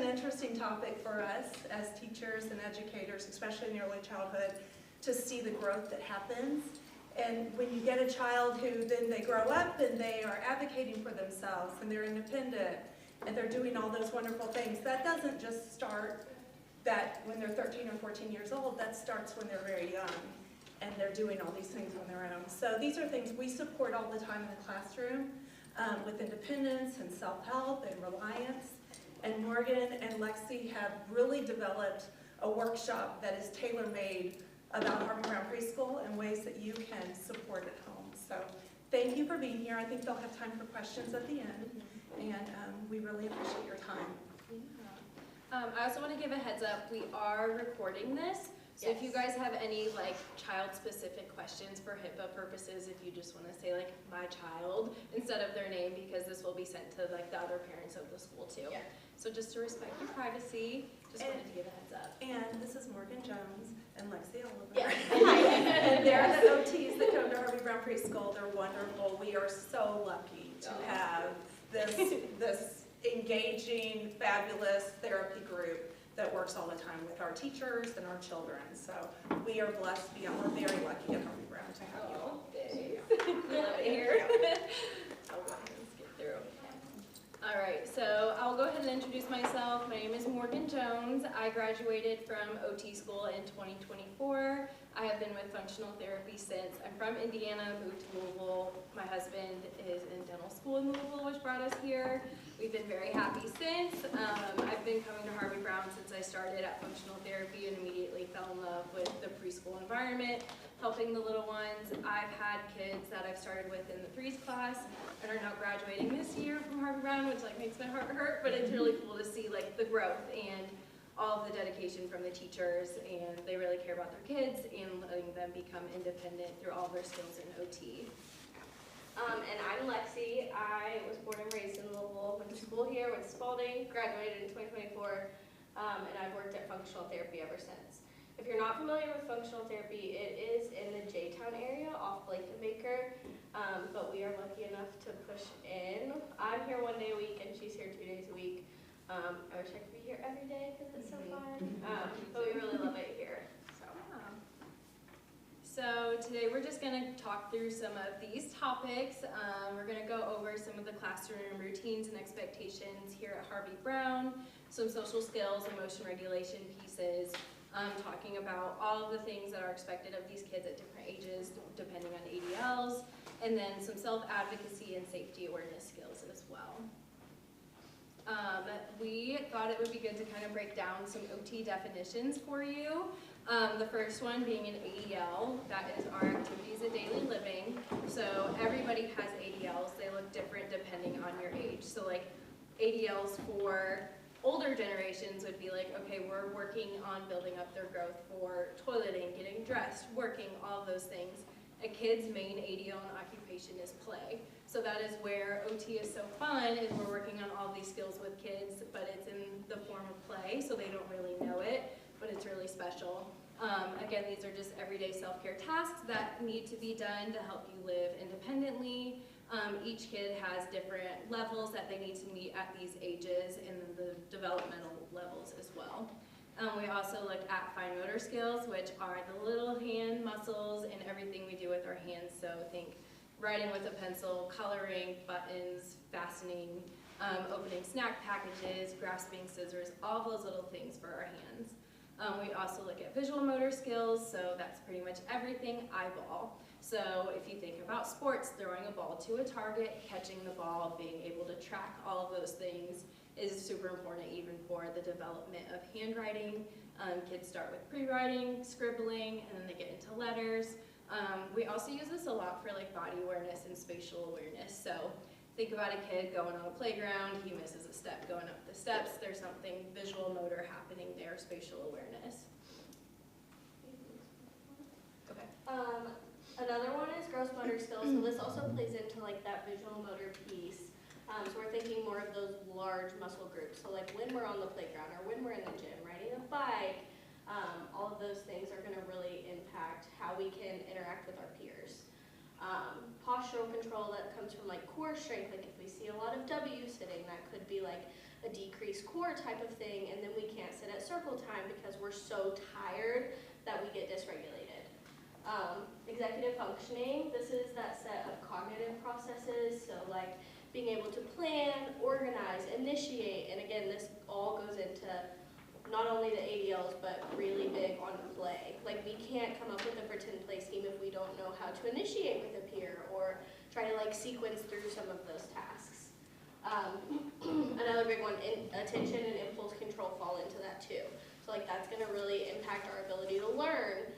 an interesting topic for us as teachers and educators, especially in early childhood, to see the growth that happens. And when you get a child who then they grow up and they are advocating for themselves and they're independent and they're doing all those wonderful things, that doesn't just start that when they're 13 or 14 years old, that starts when they're very young and they're doing all these things on their own. So these are things we support all the time in the classroom with independence and self-help and reliance. And Morgan and Lexi have really developed a workshop that is tailor-made about Harvey Browne Preschool and ways that you can support at home. So thank you for being here. I think they'll have time for questions at the end, and we really appreciate your time. I also want to give a heads up, we are recording this, so if you guys have any like child-specific questions for HIPAA purposes, if you just want to say like my child instead of their name, because this will be sent to like the other parents of the school too. Yeah. So just to respect your privacy, just wanted to give a heads up. And this is Morgan Jones and Lexi Oliver. Yeah. And they're the OTs that come to Harvey Browne Preschool. They're wonderful. We are so lucky to have this engaging, fabulous therapy group that works all the time with our teachers and our children. So we are blessed beyond, we're very lucky at Harvey Browne to have you all. We love it here. I'll go ahead and skip through. All right, so I'll go ahead and introduce myself. My name is Morgan Jones. I graduated from OT school in 2024. I have been with functional therapy since. I'm from Indiana, moved to Louisville. My husband is in dental school in Louisville, which brought us here. We've been very happy since. I've been coming to Harvey Browne since I started at functional therapy and immediately fell in love with the preschool environment, helping the little ones. I've had kids that I've started with in the threes class and are now graduating this year from Harvey Browne, which like makes my heart hurt, but it's really cool to see like the growth and all of the dedication from the teachers, and they really care about their kids and letting them become independent through all their skills in OT. And I'm Lexi. I was born and raised in Louisville, went to school here, went to Spalding, graduated in 2024, and I've worked at functional therapy ever since. If you're not familiar with functional therapy, it is in the J-Town area off Blankenbaker, but we are lucky enough to push in. I'm here 1 day a week and she's here 2 days a week. I wish I could be here every day because it's so fun, but we really love it here. So today we're just going to talk through some of these topics. We're going to go over some of the classroom routines and expectations here at Harvey Browne, some social skills, emotion regulation pieces, talking about all of the things that are expected of these kids at different ages depending on ADLs, and then some self-advocacy and safety awareness skills as well. We thought it would be good to kind of break down some OT definitions for you. The first one being an ADL, that is our activities of daily living. So everybody has ADLs, they look different depending on your age. So like ADLs for older generations would be like, okay, we're working on building up their growth for toileting, getting dressed, working, all of those things. A kid's main ADL and occupation is play. So that is where OT is so fun, is we're working on all these skills with kids, but it's in the form of play, so they don't really know it, but it's really special. Again, these are just everyday self-care tasks that need to be done to help you live independently. Each kid has different levels that they need to meet at these ages, and the developmental levels as well. We also look at fine motor skills, which are the little hand muscles and everything we do with our hands. So think writing with a pencil, coloring, buttons, fastening, opening snack packages, grasping scissors, all those little things for our hands. We also look at visual motor skills, so that's pretty much everything eyeball. So if you think about sports, throwing a ball to a target, catching the ball, being able to track all of those things is super important even for the development of handwriting. Kids start with pre-writing, scribbling, and then they get into letters. We also use this a lot for like body awareness and spatial awareness. So think about a kid going on a playground, he misses a step going up the steps, there's something visual motor happening there, spatial awareness. Okay. Another one is gross motor skills, so this also plays into like that visual motor piece. So we're thinking more of those large muscle groups. So like when we're on the playground or when we're in the gym, riding a bike, all of those things are going to really impact how we can interact with our peers. Postural control, that comes from like core strength. Like if we see a lot of W sitting, that could be like a decreased core type of thing, and then we can't sit at circle time because we're so tired that we get dysregulated. Executive functioning, this is that set of cognitive processes, so like being able to plan, organize, initiate, and again, this all goes into not only the ADLs, but really big on play. Like we can't come up with a pretend play scheme if we don't know how to initiate with a peer or try to like sequence through some of those tasks. Another big one, attention and impulse control fall into that too. So like that's gonna really impact our ability to learn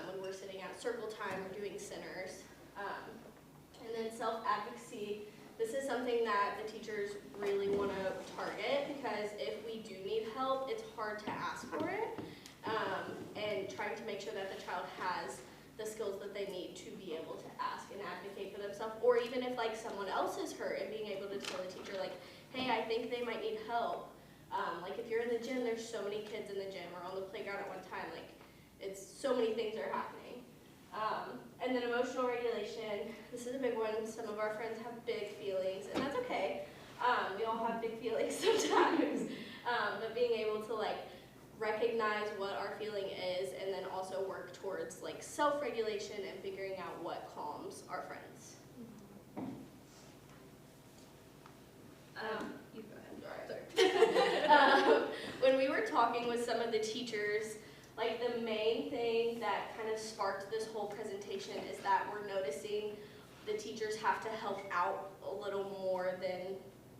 when we're sitting at circle time or doing centers. And then self-advocacy, this is something that the teachers really want to target because if we do need help, it's hard to ask for it. And trying to make sure that the child has the skills that they need to be able to ask and advocate for themselves, or even if like someone else is hurt and being able to tell the teacher like, hey, I think they might need help. Like if you're in the gym, there's so many kids in the gym or on the playground at one time, like it's so many things are happening. And then emotional regulation, this is a big one. Some of our friends have big feelings, and that's okay. We all have big feelings sometimes, but being able to like recognize what our feeling is and then also work towards like self-regulation and figuring out what calms our friends. You go ahead. Sorry. When we were talking with some of the teachers, like the main thing that kind of sparked this whole presentation is that we're noticing the teachers have to help out a little more than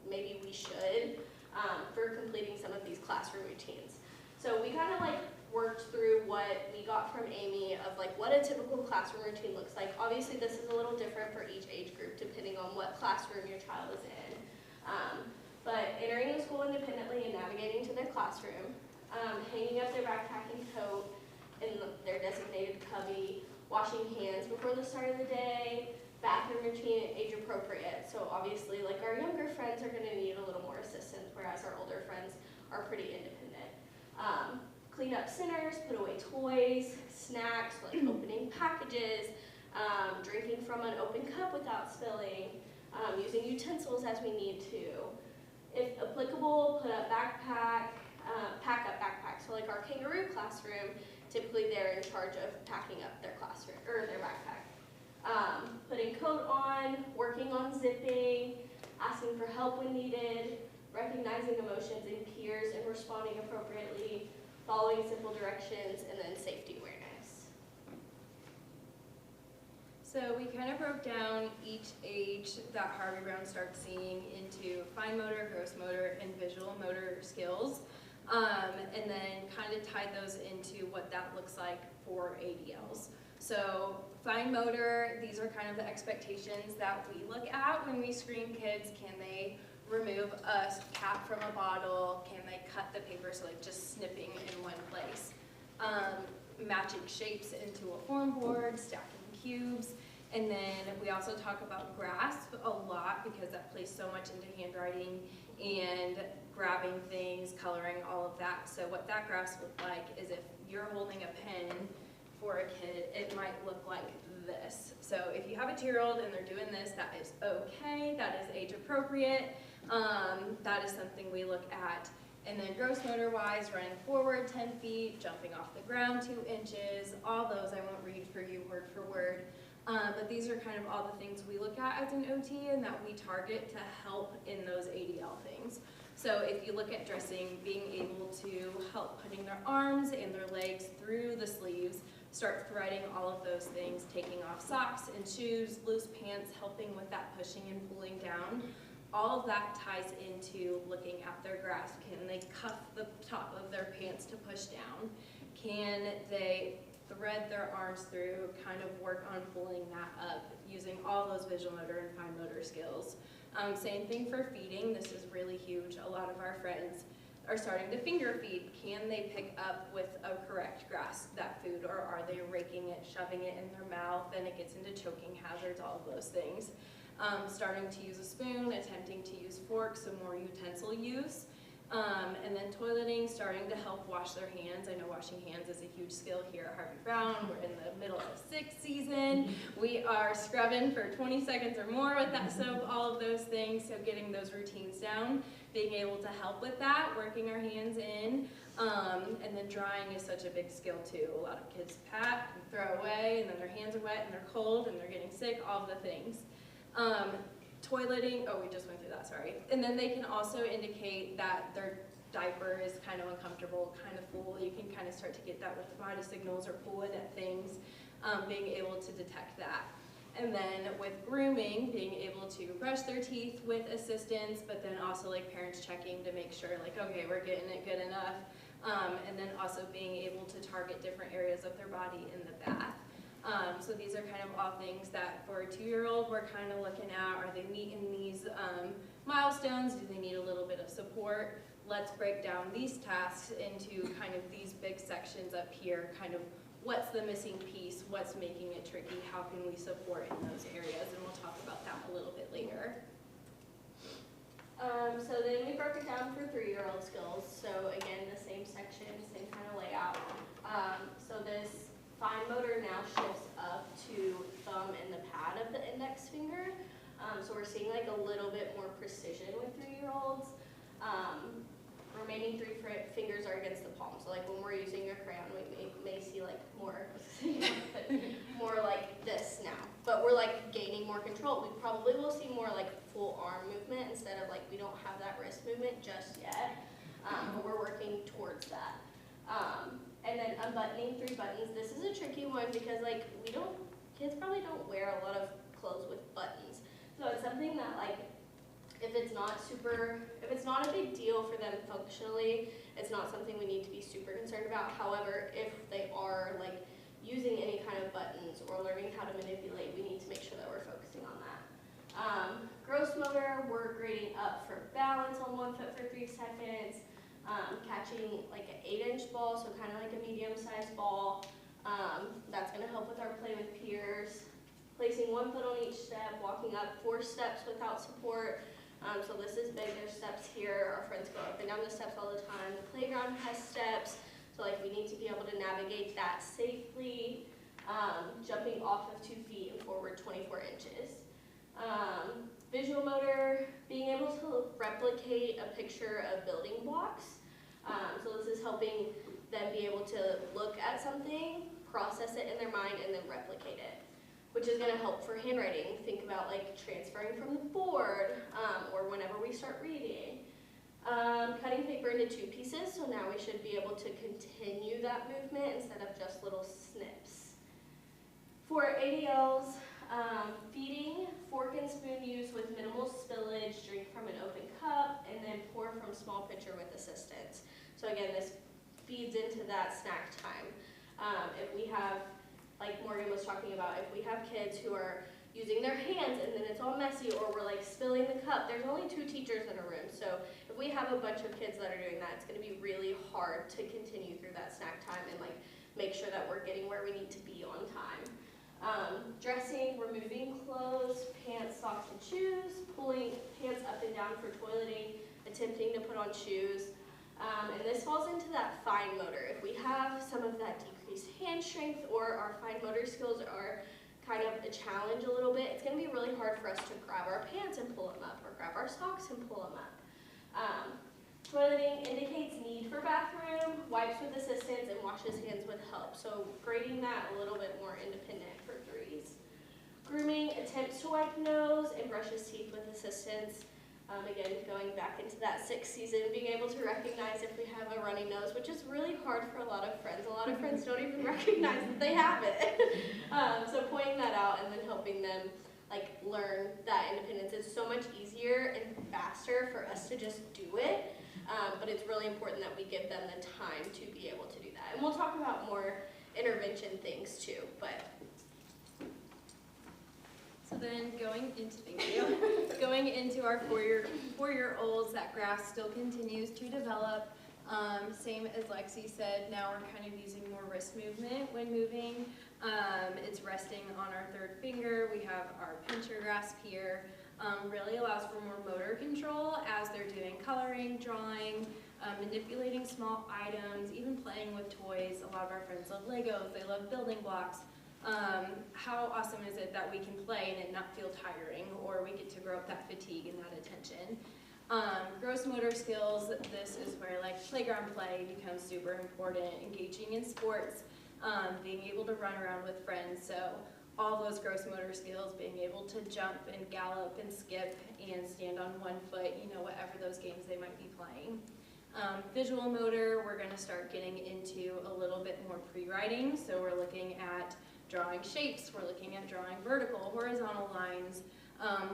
maybe we should for completing some of these classroom routines. So we kind of like worked through what we got from Amy of like what a typical classroom routine looks like. Obviously this is a little different for each age group depending on what classroom your child is in. But entering the school independently and navigating to their classroom, hanging up their backpack and coat in their designated cubby, washing hands before the start of the day, bathroom routine age appropriate. So obviously like our younger friends are going to need a little more assistance, whereas our older friends are pretty independent. Clean up centers, put away toys, snacks, like opening packages, drinking from an open cup without spilling, using utensils as we need to. If applicable, put up backpack, pack up backpacks. So like our kangaroo classroom, typically they're in charge of packing up their classroom or their backpack. Putting coat on, working on zipping, asking for help when needed, recognizing emotions in peers and responding appropriately, following simple directions, and then safety awareness. So we kind of broke down each age that Harvey Browne starts seeing into fine motor, gross motor, and visual motor skills, and then kind of tied those into what that looks like for ADLs. So fine motor, these are kind of the expectations that we look at when we screen kids. Can they remove a cap from a bottle? Can they cut the paper, so like just snipping in one place? Matching shapes into a form board, stacking cubes, and then we also talk about grasp a lot because that plays so much into handwriting and grabbing things, coloring, all of that. So what that grasp looks like is if you're holding a pen for a kid, it might look like this. So if you have a 2-year-old and they're doing this, that is okay, that is age appropriate. That is something we look at. And then gross motor wise, running forward 10 feet, jumping off the ground 2 inches, all those I won't read for you word for word. But these are kind of all the things we look at as an OT and that we target to help in those ADL things. So if you look at dressing, being able to help putting their arms and their legs through the sleeves, start threading all of those things, taking off socks and shoes, loose pants, helping with that pushing and pulling down. All of that ties into looking at their grasp. Can they cuff the top of their pants to push down? Can they thread their arms through, kind of work on pulling that up, using all those visual motor and fine motor skills. Same thing for feeding. This is really huge. A lot of our friends are starting to finger feed. Can they pick up with a correct grasp that food, or are they raking it, shoving it in their mouth, and it gets into choking hazards, all of those things. Starting to use a spoon, attempting to use forks, some more utensil use. And then toileting, starting to help wash their hands. I know washing hands is a huge skill here at Harvey Browne. We're in the middle of 6th season. We are scrubbing for 20 seconds or more with that soap, all of those things. So getting those routines down, being able to help with that, working our hands in, and then drying is such a big skill too. A lot of kids pat and throw away, and then their hands are wet and they're cold and they're getting sick, all of the things. Toileting, oh, we just went through that, sorry. And then they can also indicate that their diaper is kind of uncomfortable, kind of full. You can kind of start to get that with the body signals or pulling at things, being able to detect that. And then with grooming, being able to brush their teeth with assistance, but then also like parents checking to make sure like, okay, we're getting it good enough. And then also being able to target different areas of their body in the bath. So these are kind of all things that for a 2-year-old we're kind of looking at. Are they meeting these milestones? Do they need a little bit of support? Let's break down these tasks into kind of these big sections up here, kind of what's the missing piece, what's making it tricky, how can we support in those areas, and we'll talk about that a little bit later. So then we broke it down for 3-year-old skills. So again, the same section, same kind of layout. So this fine motor now shifts up to thumb and the pad of the index finger. So we're seeing like a little bit more precision with 3-year-olds. Remaining 3 fingers are against the palm. So like when we're using a crayon, we may see like more, more like this now. But we're like gaining more control. We probably will see more like full arm movement instead of like, we don't have that wrist movement just yet. But we're working towards that. And then unbuttoning 3 buttons. This is a tricky one because like kids probably don't wear a lot of clothes with buttons. So it's something that like, if it's not a big deal for them functionally, it's not something we need to be super concerned about. However, if they are like using any kind of buttons or learning how to manipulate, we need to make sure that we're focusing on that. Gross motor, we're grading up for balance on 1 foot for 3 seconds, catching like an 8-inch ball, so kind of like a medium-sized ball. That's going to help with our play with peers. Placing 1 foot on each step, walking up 4 steps without support. So this is big, there's steps here, our friends go up and down the steps all the time. The playground has steps, so like we need to be able to navigate that safely. Jumping off of 2 feet and forward 24 inches. Visual motor, being able to replicate a picture of building blocks. So this is helping them be able to look at something, process it in their mind, and then replicate it, which is going to help for handwriting. Think about like transferring from the board or whenever we start reading. Cutting paper into 2 pieces, so now we should be able to continue that movement instead of just little snips. For ADLs, feeding, fork and spoon use with minimal spillage, drink from an open cup, and then pour from small pitcher with assistance. So again, this feeds into that snack time. If we have, like Morgan was talking about, if we have kids who are using their hands and then it's all messy or we're like spilling the cup, there's only 2 teachers in a room. So if we have a bunch of kids that are doing that, it's going to be really hard to continue through that snack time and like make sure that we're getting where we need to be on time. Dressing, removing clothes, pants, socks, and shoes, pulling pants up and down for toileting, attempting to put on shoes. And this falls into that fine motor. If we have some of that decreased hand strength or our fine motor skills are kind of a challenge a little bit, it's going to be really hard for us to grab our pants and pull them up or grab our socks and pull them up. Toileting indicates need for bathroom, wipes with assistance, and washes hands with help. So grading that a little bit more independent for 3s. Grooming, attempts to wipe nose and brushes teeth with assistance. Again, going back into that 6th season, being able to recognize if we have a runny nose, which is really hard for a lot of friends. A lot of friends don't even recognize that they have it. So pointing that out and then helping them like learn that independence is so much easier and faster for us to just do it. But it's really important that we give them the time to be able to do that. And we'll talk about more intervention things too, but. So then going into our 4-year-olds, that graph still continues to develop. Same as Lexi said, now we're kind of using more wrist movement when moving. It's resting on our 3rd finger. We have our pincher grasp here. Really allows for more motor control as they're doing coloring, drawing, manipulating small items, even playing with toys. A lot of our friends love Legos, they love building blocks. How awesome is it that we can play and it not feel tiring, or we get to grow up that fatigue and that attention. Gross motor skills, this is where like playground play becomes super important, engaging in sports, being able to run around with friends. So all those gross motor skills, being able to jump and gallop and skip and stand on one foot, whatever those games they might be playing. Visual motor, we're going to start getting into a little bit more pre-writing. So we're looking at drawing shapes, we're looking at drawing vertical, horizontal lines.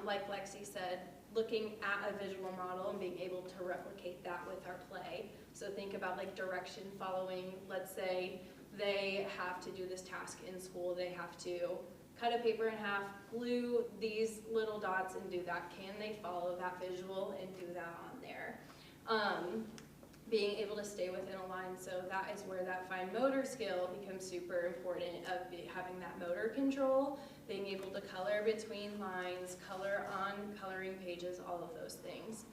Like Lexi said, looking at a visual model and being able to replicate that with our play. So think about like direction following. Let's say they have to do this task in school. They have to cut a paper in half, glue these little dots and do that. Can they follow that visual and do that on there? Being able to stay within a line, so that is where that fine motor skill becomes super important, of having that motor control, being able to color between lines, color on coloring pages, all of those things.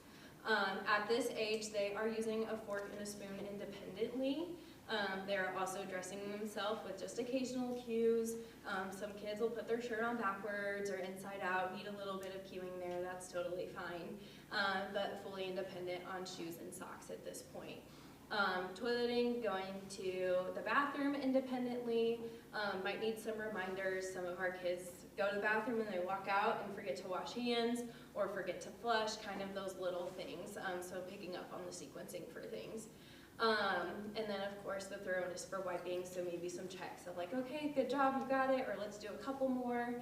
At this age, they are using a fork and a spoon independently. They're also dressing themselves with just occasional cues. Some kids will put their shirt on backwards or inside out, need a little bit of cueing there, that's totally fine. But fully independent on shoes and socks at this point. Toileting, going to the bathroom independently, might need some reminders. Some of our kids go to the bathroom and they walk out and forget to wash hands or forget to flush, kind of those little things. So picking up on the sequencing for things. And then of course the thoroughness for wiping, so maybe some checks of like, okay, good job, you got it, or let's do a couple more.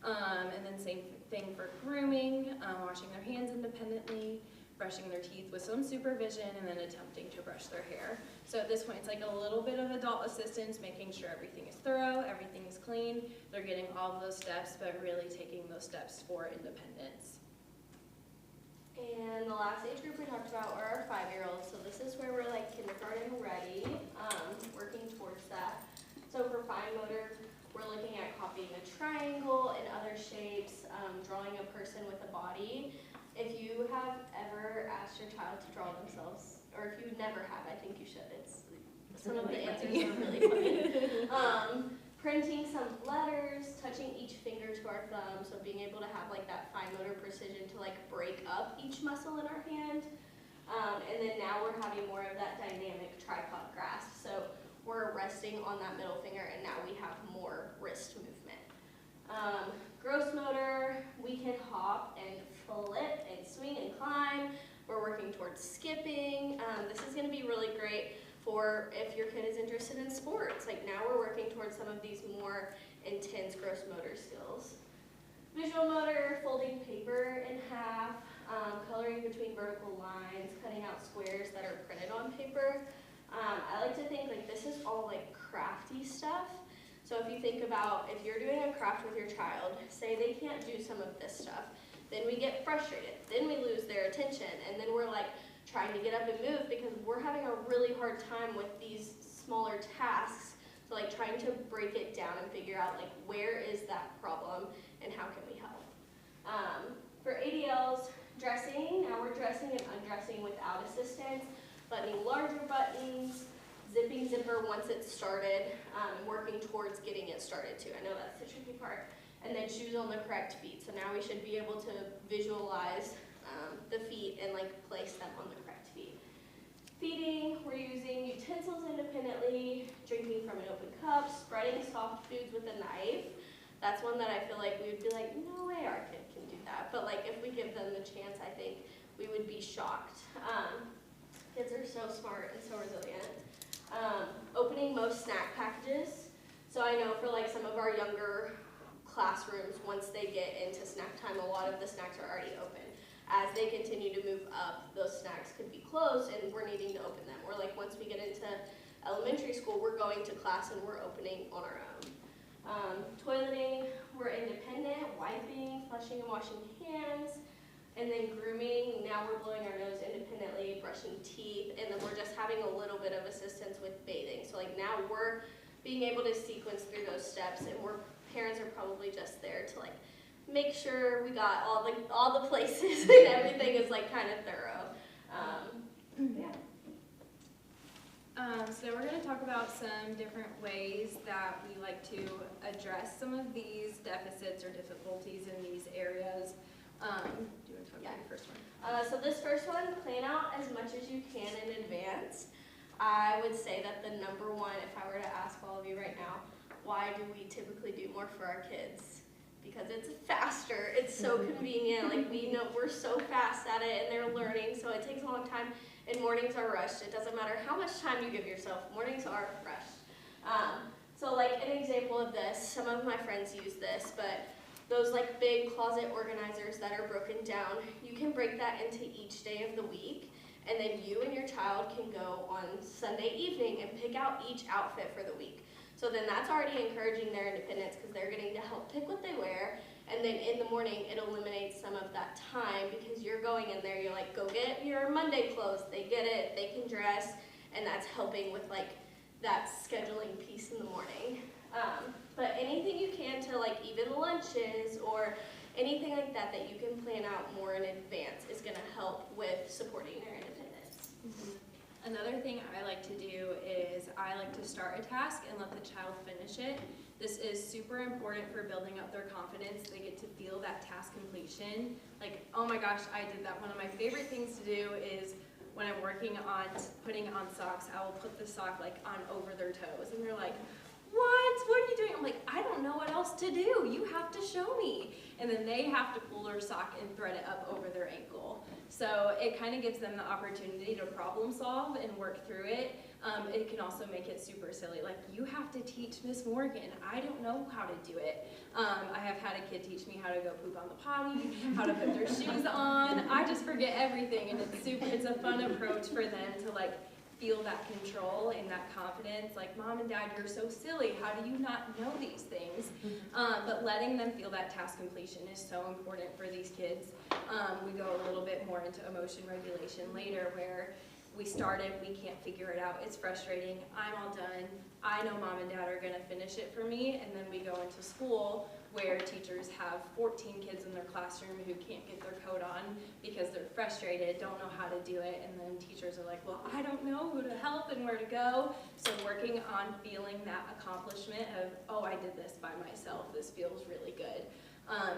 And then same thing for grooming, washing their hands independently, brushing their teeth with some supervision, and then attempting to brush their hair. So at this point, it's like a little bit of adult assistance, making sure everything is thorough, everything is clean. They're getting all of those steps, but really taking those steps for independence. And the last age group we talked about were our 5-year-olds. So this is where we're like kindergarten ready, working towards that. So for fine motor, we're looking at copying a triangle and other shapes, drawing a person with a body. If you have ever asked your child to draw themselves, or if you never have, I think you should. Some of the answers are really funny. Printing some letters, touching each finger to our thumb, so being able to have like that fine motor precision to like break up each muscle in our hand. And then now we're having more of that dynamic tripod grasp. So we're resting on that middle finger and now we have more wrist movement. Gross motor, we can hop and flip and swing and climb. We're working towards skipping. This is gonna be really great for if your kid is interested in sports. Like now we're working towards some of these more intense gross motor skills. Visual motor, folding paper in half, coloring between vertical lines, cutting out squares that are printed on paper. I like to think like this is all like crafty stuff. So if you think about if you're doing a craft with your child, say they can't do some of this stuff, then we get frustrated, then we lose their attention, and then we're like trying to get up and move because we're having a really hard time with these smaller tasks. So like trying to break it down and figure out like where is that problem and how can we help. For ADLs, dressing, now we're dressing and undressing without assistance, buttoning larger buttons, zipping zipper once it's started, working towards getting it started too. I know that's the tricky part. And then shoes on the correct feet. So now we should be able to visualize the feet and like place them on the correct feet. Feeding, we're using utensils independently, drinking from an open cup, spreading soft foods with a knife. That's one that I feel like we would be like, no way our kid can do that. But like if we give them the chance, I think we would be shocked. Kids are so smart and so resilient. Opening most snack packages. So I know for like some of our younger classrooms, once they get into snack time, a lot of the snacks are already open. As they continue to move up, those snacks could be closed and we're needing to open them. Or like once we get into elementary school, we're going to class and we're opening on our own. Toileting, we're independent, wiping, flushing and washing hands. And then grooming, now we're blowing our nose independently, brushing teeth, and then we're just having a little bit of assistance with bathing. So like now we're being able to sequence through those steps, and parents are probably just there to like make sure we got all the places and everything is like kind of thorough. Yeah. So we're going to talk about some different ways that we like to address some of these deficits or difficulties in these areas. Do you want to talk about the first one? So this first one, plan out as much as you can in advance. I would say that the number one, if I were to ask all of you right now, why do we typically do more for our kids? Because it's faster, it's so convenient, like we know we're so fast at it and they're learning, so it takes a long time, and mornings are rushed. It doesn't matter how much time you give yourself, mornings are rushed. So like an example of this, some of my friends use this, but those like big closet organizers that are broken down, you can break that into each day of the week, and then you and your child can go on Sunday evening and pick out each outfit for the week. So then that's already encouraging their independence because they're getting to help pick what they wear, and then in the morning it eliminates some of that time because you're going in there, you're like, go get your Monday clothes, they get it, they can dress, and that's helping with like that scheduling piece in the morning. But anything you can to like even lunches or anything like that that you can plan out more in advance is going to help with supporting their independence. Another thing I like to do is I like to start a task and let the child finish it. This is super important for building up their confidence. They get to feel that task completion. Like, oh my gosh, I did that. One of my favorite things to do is when I'm working on putting on socks, I will put the sock like on over their toes, and they're like, what are you doing? I'm like, I don't know what else to do. You have to show me. And then they have to pull their sock and thread it up over their ankle. So it kind of gives them the opportunity to problem solve and work through it. It can also make it super silly. Like, you have to teach Miss Morgan. I don't know how to do it. I have had a kid teach me how to go poop on the potty, how to put their shoes on. I just forget everything, and it's a fun approach for them to like feel that control and that confidence, like, Mom and Dad, you're so silly, how do you not know these things? But letting them feel that task completion is so important for these kids. We go a little bit more into emotion regulation later, where we started, we can't figure it out, it's frustrating, I'm all done, I know Mom and Dad are gonna finish it for me, and then we go into school where teachers have 14 kids in their classroom who can't get their coat on because they're frustrated, don't know how to do it, and then teachers are like, well, I don't know who to help and where to go. So working on feeling that accomplishment of, oh, I did this by myself, this feels really good.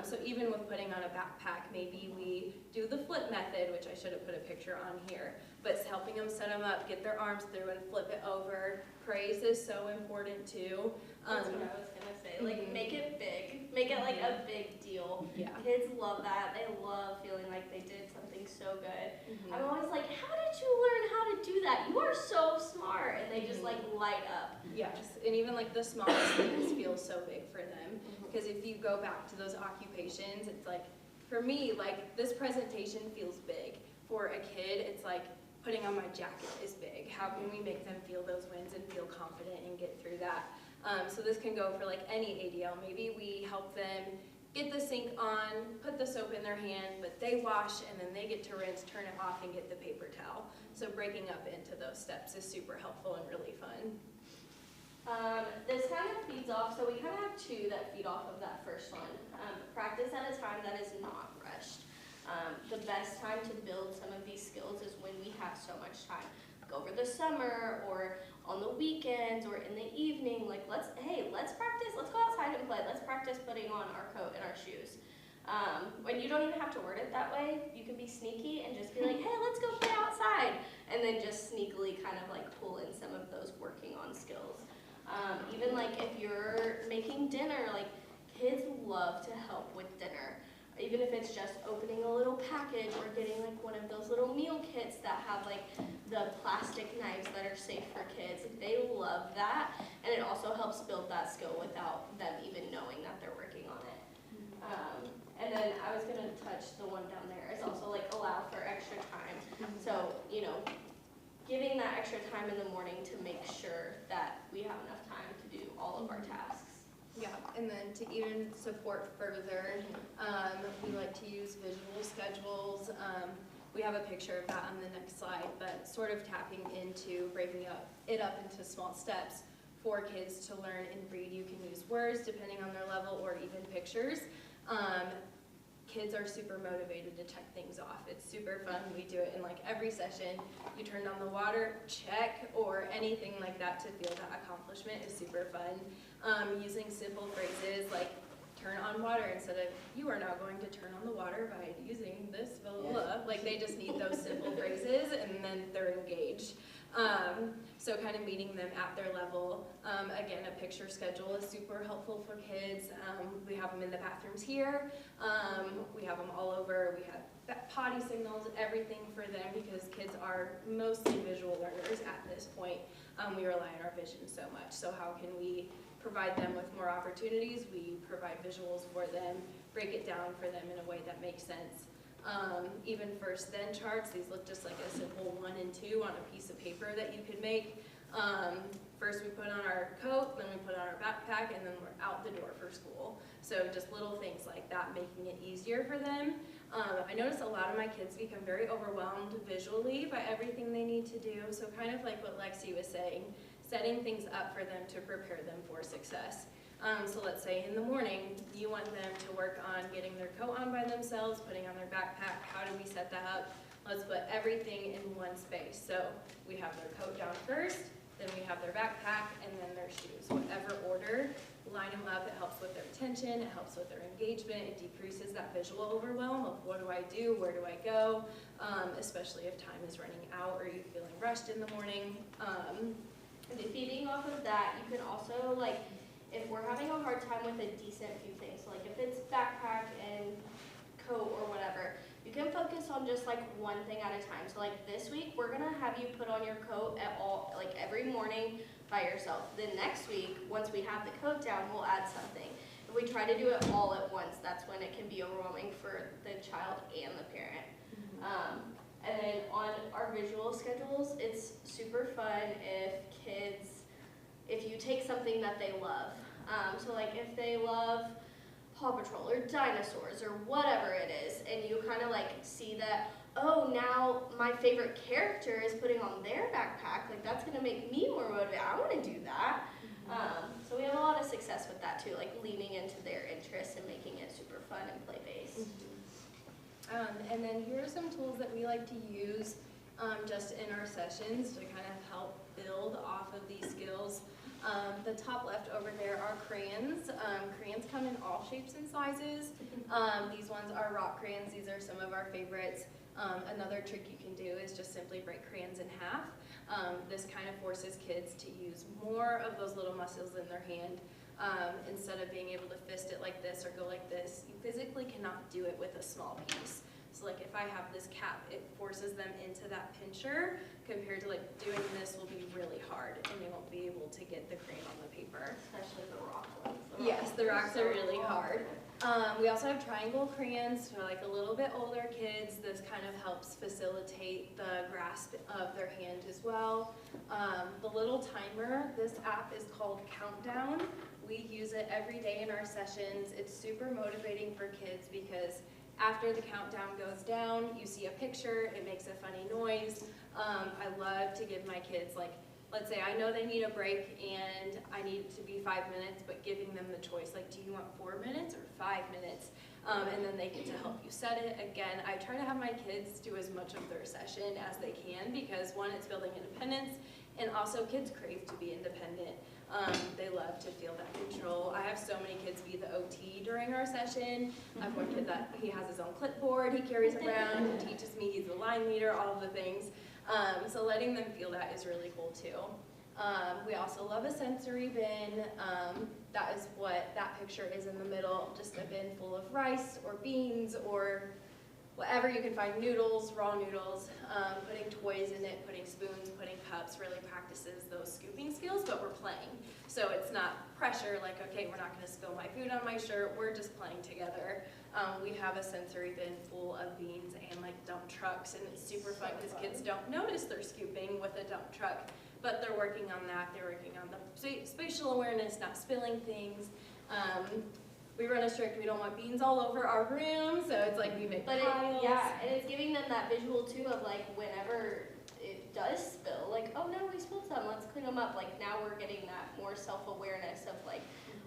So even with putting on a backpack, maybe we do the flip method, which I should have put a picture on here, but it's helping them set them up, get their arms through and flip it over. Praise is so important too. That's what I was gonna say. Like, make it big. Make it like a big deal. Yeah. Kids love that. They love feeling like they did something so good. I'm always like, how did you learn how to do that? You are so smart. And they just like light up. Yes, and even like the smallest things feel so big for them. Because if you go back to those occupations, it's like, for me, like, this presentation feels big. For a kid, it's like, putting on my jacket is big. How can we make them feel those wins and feel confident and get through that? So this can go for like any ADL. Maybe we help them get the sink on, put the soap in their hand, but they wash and then they get to rinse, turn it off, and get the paper towel. So breaking up into those steps is super helpful and really fun. This kind of feeds off, so we kind of have two that feed off of that first one. Practice at a time that is not rushed. The best time to build some of these skills is when we have so much time. Like over the summer or on the weekends or in the evening, like let's practice, let's go outside and play, let's practice putting on our coat and our shoes. When you don't even have to word it that way, you can be sneaky and just be like, hey, let's go play outside, and then just sneakily kind of like pull in some of those working on skills. Even like if you're making dinner, like kids love to help with dinner. Even if it's just opening a little package or getting like one of those little meal kits that have like the plastic knives that are safe for kids. They love that, and it also helps build that skill without them even knowing that they're working on it. And then I was gonna touch the one down there is also like allow for extra time. So, you know, giving that extra time in the morning to make sure that we have enough time to do all of our tasks. Yeah, and then to even support further, we like to use visual schedules. We have a picture of that on the next slide, but sort of tapping into breaking it up into small steps for kids to learn and read. You can use words depending on their level or even pictures. Kids are super motivated to check things off. It's super fun. We do it in like every session. You turned on the water, check, or anything like that to feel that accomplishment is super fun. Using simple phrases like turn on water instead of, you are now going to turn on the water by using this, blah, blah, blah. Like, they just need those simple phrases, and then they're engaged. So kind of meeting them at their level. Again, a picture schedule is super helpful for kids. We have them in the bathrooms here. We have them all over. We have potty signals, everything for them, because kids are mostly visual learners at this point. We rely on our vision so much. So how can we provide them with more opportunities? We provide visuals for them, break it down for them in a way that makes sense. Even first then charts, these look just like a simple 1 and 2 on a piece of paper that you could make. First we put on our coat, then we put on our backpack, and then we're out the door for school. So just little things like that, making it easier for them. I notice a lot of my kids become very overwhelmed visually by everything they need to do. So kind of like what Lexi was saying, setting things up for them to prepare them for success. So let's say in the morning, you want them to work on getting their coat on by themselves, putting on their backpack. How do we set that up? Let's put everything in one space. So we have their coat down first, then we have their backpack, and then their shoes. Whatever order, line them up. It helps with their attention, it helps with their engagement, it decreases that visual overwhelm of what do I do, where do I go, especially if time is running out or you're feeling rushed in the morning. And feeding off of that, you can also, like, if we're having a hard time with a decent few things, so like if it's backpack and coat or whatever, you can focus on just like one thing at a time. So like this week, we're gonna have you put on your coat at all, like every morning by yourself. Then next week, once we have the coat down, we'll add something. If we try to do it all at once, that's when it can be overwhelming for the child and the parent. And then on our visual schedules, it's super fun if you take something that they love. So like if they love Paw Patrol or dinosaurs or whatever it is, and you kind of like see that, oh, now my favorite character is putting on their backpack, like that's gonna make me more motivated. I wanna do that. So we have a lot of success with that too, like leaning into their interests and making it super fun and play-based. And then here are some tools that we like to use just in our sessions to kind of help build off of these skills. The top left over there are crayons. Crayons come in all shapes and sizes. These ones are rock crayons. These are some of our favorites. Another trick you can do is just simply break crayons in half. This kind of forces kids to use more of those little muscles in their hand. Instead of being able to fist it like this or go like this, you physically cannot do it with a small piece. So like if I have this cap, it forces them into that pincher, compared to like doing this will be really hard and they won't be able to get the crayon on the paper. Especially the rock ones. Yes, the rocks are really hard. We also have triangle crayons for like a little bit older kids. This kind of helps facilitate the grasp of their hand as well. The little timer, this app is called Countdown. We use it every day in our sessions. It's super motivating for kids because after the countdown goes down, you see a picture, it makes a funny noise. I love to give my kids, like, let's say I know they need a break and I need it to be 5 minutes, but giving them the choice, like, do you want 4 minutes or 5 minutes? And then they get to help you set it. Again, I try to have my kids do as much of their session as they can because one, it's building independence, and also kids crave to be independent. They love to feel that control. I have so many kids be the OT during our session. I have one kid that he has his own clipboard he carries around, he teaches me, he's the line leader, all of the things. So letting them feel that is really cool too. We also love a sensory bin. That is what that picture is in the middle, just a bin full of rice or beans or whatever you can find, noodles, raw noodles, putting toys in it, putting spoons, putting cups, really practices those scooping skills, but we're playing. So it's not pressure, like, okay, we're not gonna spill my food on my shirt, we're just playing together. We have a sensory bin full of beans and like dump trucks, and it's super fun because kids don't notice they're scooping with a dump truck, but they're working on that, they're working on the spatial awareness, not spilling things. We run a strict, we don't want beans all over our room, so it's like we make piles. And it's giving them that visual too of like whenever it does spill, like, oh no, we spilled some, let's clean them up. Like now we're getting that more self-awareness of like,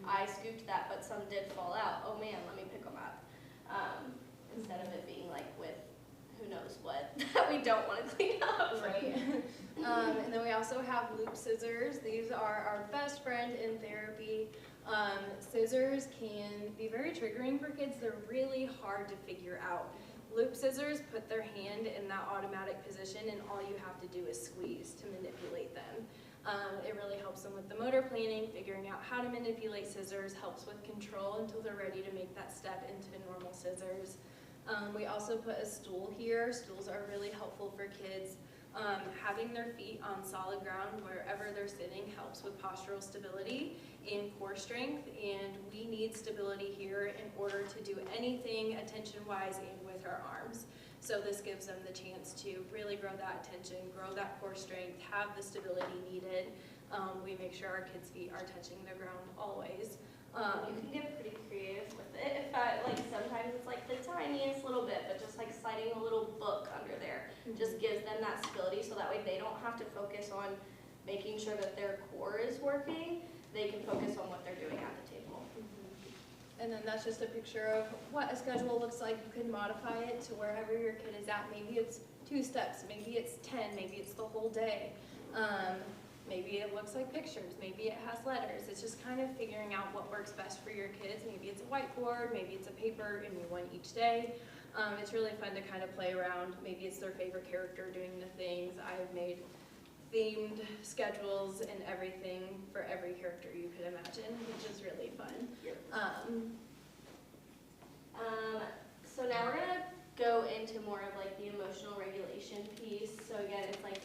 I scooped that, but some did fall out. Oh man, let me pick them up. Instead of it being like with who knows what that we don't want to clean up. Right. And then we also have loop scissors. These are our best friend in therapy. Scissors can be very triggering for kids. They're really hard to figure out. Loop scissors put their hand in that automatic position, and all you have to do is squeeze to manipulate them. It really helps them with the motor planning, figuring out how to manipulate scissors, helps with control until they're ready to make that step into normal scissors. We also put a stool here. Stools are really helpful for kids. Having their feet on solid ground wherever they're sitting helps with postural stability and core strength, and we need stability here in order to do anything attention-wise and with our arms. So this gives them the chance to really grow that attention, grow that core strength, have the stability needed. We make sure our kids' feet are touching the ground always. You can get pretty creative with it. Sometimes it's like the tiniest little bit, but just like sliding a little book under there just gives them that stability, so that way they don't have to focus on making sure that their core is working. They can focus on what they're doing at the table. And then that's just a picture of what a schedule looks like. You can modify it to wherever your kid is at. Maybe it's 2 steps, maybe it's 10, maybe it's the whole day. Maybe it looks like pictures, maybe it has letters. It's just kind of figuring out what works best for your kids. Maybe it's a whiteboard, maybe it's a paper, and you one each day. It's really fun to kind of play around. Maybe it's their favorite character doing the things. I've made themed schedules and everything for every character you could imagine, which is really fun. Yep. So now we're gonna go into more of like the emotional regulation piece. So again, it's like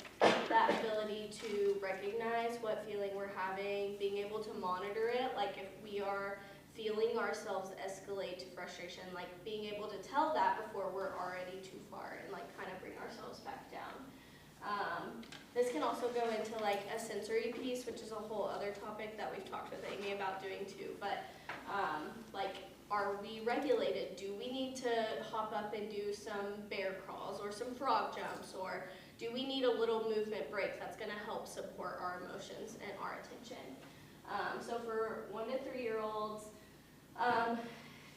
that ability to recognize what feeling we're having, being able to monitor it, like if we are feeling ourselves escalate to frustration, like being able to tell that before we're already too far and like kind of bring ourselves back down. This can also go into like a sensory piece, which is a whole other topic that we've talked with Amy about doing too, but like, are we regulated? Do we need to hop up and do some bear crawls or some frog jumps, or do we need a little movement break that's going to help support our emotions and our attention? So for 1 to 3 year olds,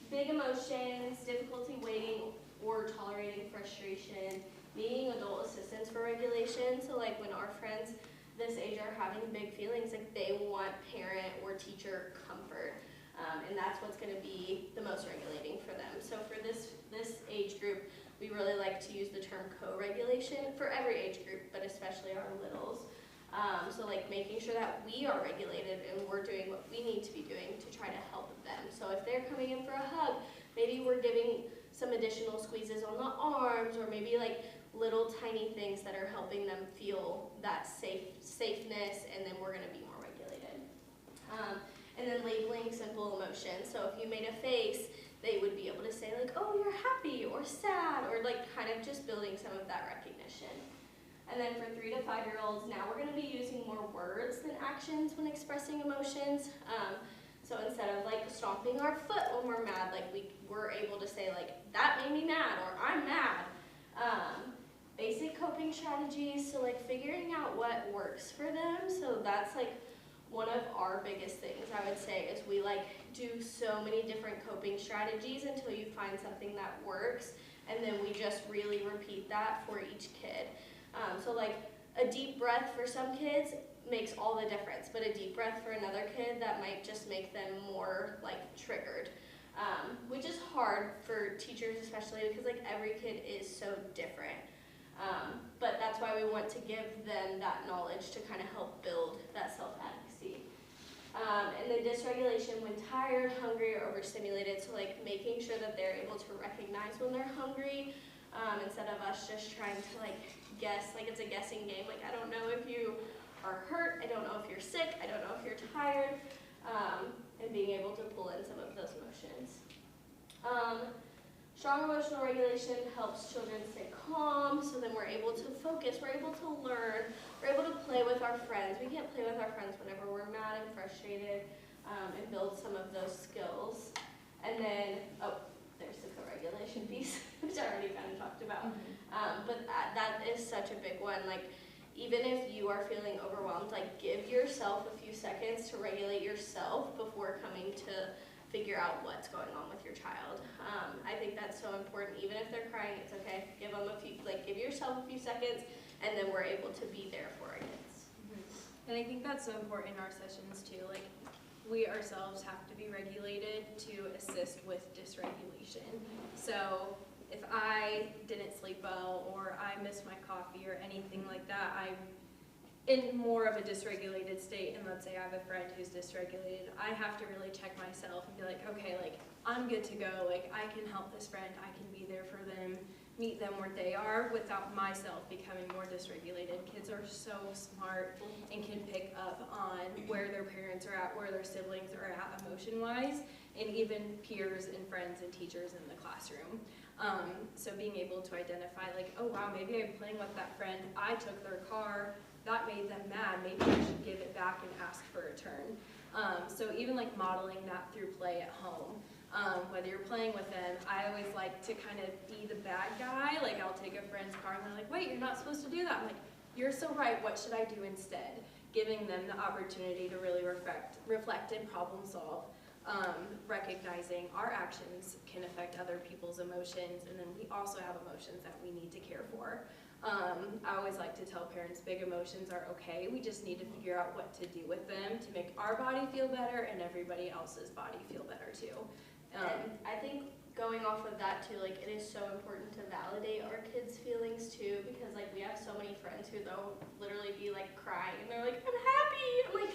big emotions, difficulty waiting or tolerating frustration, needing adult assistance for regulation. So like when our friends this age are having big feelings, like they want parent or teacher comfort. And that's what's going to be the most regulating for them. So for this age group, we really like to use the term co-regulation for every age group, but especially our littles. So like making sure that we are regulated and we're doing what we need to be doing to try to help them. So if they're coming in for a hug, maybe we're giving some additional squeezes on the arms, or maybe like little tiny things that are helping them feel that safeness, and then we're going to be more regulated. And then labeling simple emotions. So if you made a face, they would be able to say like, oh, you're happy or sad, or like kind of just building some of that recognition. And then for 3 to 5 year olds, now we're going to be using more words than actions when expressing emotions. So instead of like stomping our foot when we're mad, like we're able to say like, that made me mad, or I'm mad. Basic coping strategies, so like figuring out what works for them. So that's like one of our biggest things, I would say, is we like do so many different coping strategies until you find something that works, and then we just really repeat that for each kid. So like a deep breath for some kids makes all the difference, but a deep breath for another kid, that might just make them more like triggered, which is hard for teachers especially, because like every kid is so different. But that's why we want to give them that knowledge to kind of help build that self-advocacy. And then dysregulation when tired, hungry, or overstimulated. So like making sure that they're able to recognize when they're hungry, instead of us just trying to like guess, like it's a guessing game. Like I don't know if you are hurt, I don't know if you're sick, I don't know if you're tired, and being able to pull in some of those emotions. Strong emotional regulation helps children stay calm, so then we're able to focus, we're able to learn, we're able to play with our friends. We can't play with our friends whenever we're mad and frustrated, and build some of those skills. And then, there's the co-regulation piece, which I already kind of talked about. But that is such a big one. Like, even if you are feeling overwhelmed, like give yourself a few seconds to regulate yourself before coming to figure out what's going on with your child. I think that's so important. Even if they're crying, it's okay. Give them give yourself a few seconds, and then we're able to be there for our kids. And I think that's so important in our sessions too. Like, we ourselves have to be regulated to assist with dysregulation. So if I didn't sleep well, or I missed my coffee, or anything like that, I'm in more of a dysregulated state, and let's say I have a friend who's dysregulated, I have to really check myself and be like, okay, like, I'm good to go, like, I can help this friend, I can be there for them, meet them where they are without myself becoming more dysregulated. Kids are so smart and can pick up on where their parents are at, where their siblings are at emotion-wise, and even peers and friends and teachers in the classroom. So being able to identify, like, oh wow, maybe I'm playing with that friend, I took their car, that made them mad, maybe I should give it back and ask for a turn. So even like modeling that through play at home. Whether you're playing with them, I always like to kind of be the bad guy. Like, I'll take a friend's car and they're like, wait, you're not supposed to do that. I'm like, you're so right, what should I do instead? Giving them the opportunity to really reflect and problem solve. Recognizing our actions can affect other people's emotions, and then we also have emotions that we need to care for. I always like to tell parents big emotions are okay, we just need to figure out what to do with them to make our body feel better and everybody else's body feel better too. And I think going off of that too, like, it is so important to validate our kids' feelings too, because like we have so many friends who they'll literally be like crying and they're like, I'm happy. I'm like,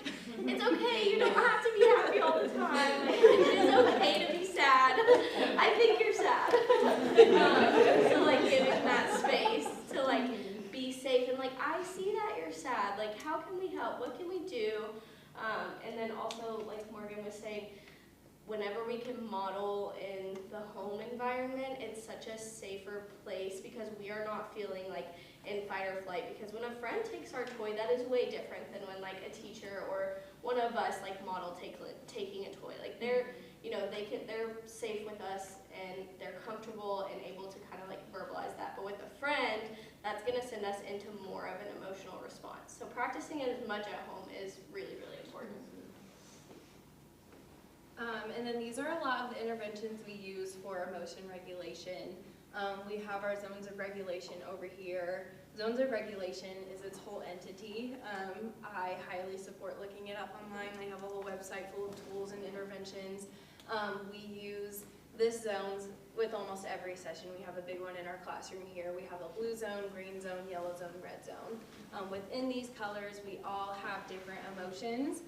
it's okay, you don't have to be happy all the time. Like, it is okay to be sad. I think you're sad. So like giving that space to like be safe and like, I see that you're sad. Like, how can we help? What can we do? And then also, like Morgan was saying, whenever we can model in the home environment, it's such a safer place because we are not feeling like in fight or flight. Because when a friend takes our toy, that is way different than when like a teacher or one of us like model taking a toy. Like they're, you know, they're safe with us and they're comfortable and able to kind of like verbalize that. But with a friend, that's gonna send us into more of an emotional response. So practicing it as much at home is really, really important. And then these are a lot of the interventions we use for emotion regulation. We have our zones of regulation over here. Zones of regulation is its whole entity. I highly support looking it up online. They have a whole website full of tools and interventions. We use this zones with almost every session. We have a big one in our classroom here. We have a blue zone, green zone, yellow zone, red zone. Within these colors, we all have different emotions.